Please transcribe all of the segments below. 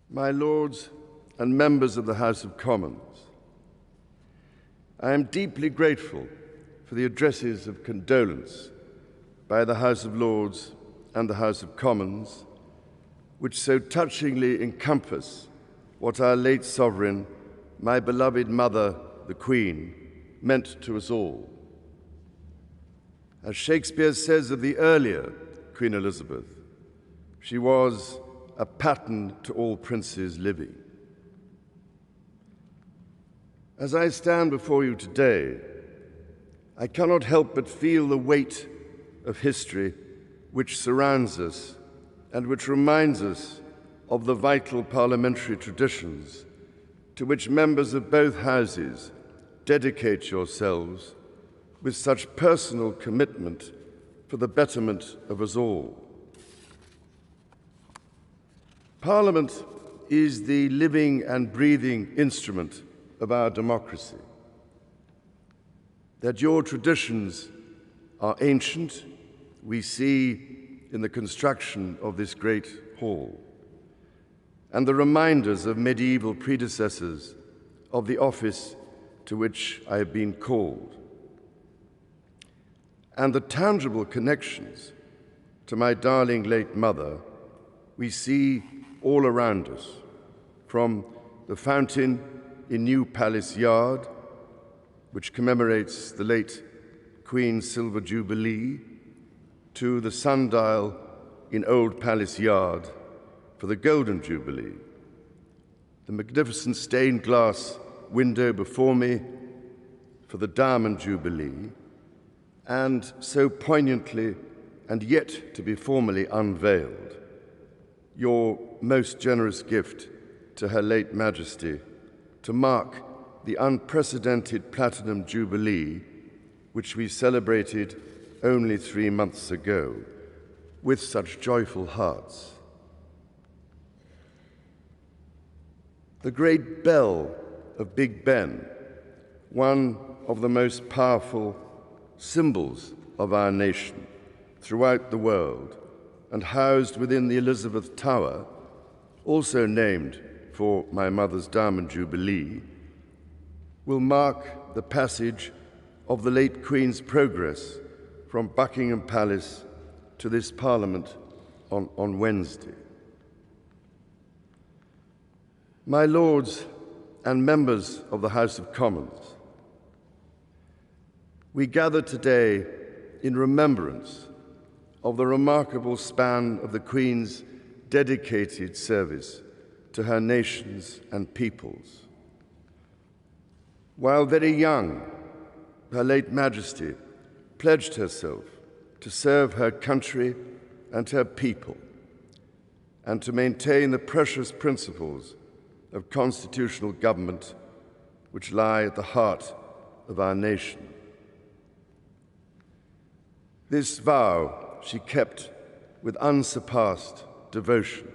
My Lords and members of the House of Commons, I am deeply grateful for the addresses of condolence by the House of Lords and the House of Commons, which so touchingly encompass what our late sovereign, my beloved mother, the Queen, meant to us all. As Shakespeare says of the earlier Queen Elizabeth, she was a pattern to all princes living. As I stand before you today, I cannot help but feel the weight of history which surrounds us and which reminds us of the vital parliamentary traditions to which members of both houses dedicate yourselves with such personal commitment for the betterment of us all. Parliament is the living and breathing instrument of our democracy. That your traditions are ancient, we see in the construction of this great hall, and the reminders of medieval predecessors of the office to which I have been called, and the tangible connections to my darling late mother we see all around us, from the fountain in New Palace Yard, which commemorates the late Queen's Silver Jubilee, to the sundial in Old Palace Yard for the Golden Jubilee, the magnificent stained glass window before me for the Diamond Jubilee, and so poignantly and yet to be formally unveiled, your most generous gift to Her late Majesty to mark the unprecedented Platinum Jubilee, which we celebrated only 3 months ago with such joyful hearts. The great bell of Big Ben, one of the most powerful symbols of our nation throughout the world, and housed within the Elizabeth Tower, also named for my mother's Diamond Jubilee, will mark the passage of the late Queen's progress from Buckingham Palace to this Parliament on Wednesday. My Lords and members of the House of Commons, we gather today in remembrance of the remarkable span of the Queen's dedicated service to her nations and peoples. While very young, Her late Majesty pledged herself to serve her country and her people, and to maintain the precious principles of constitutional government which lie at the heart of our nation. This vow she kept with unsurpassed devotion.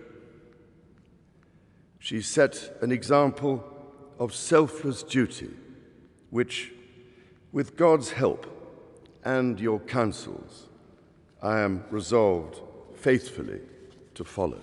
She set an example of selfless duty, which, with God's help and your counsels, I am resolved faithfully to follow.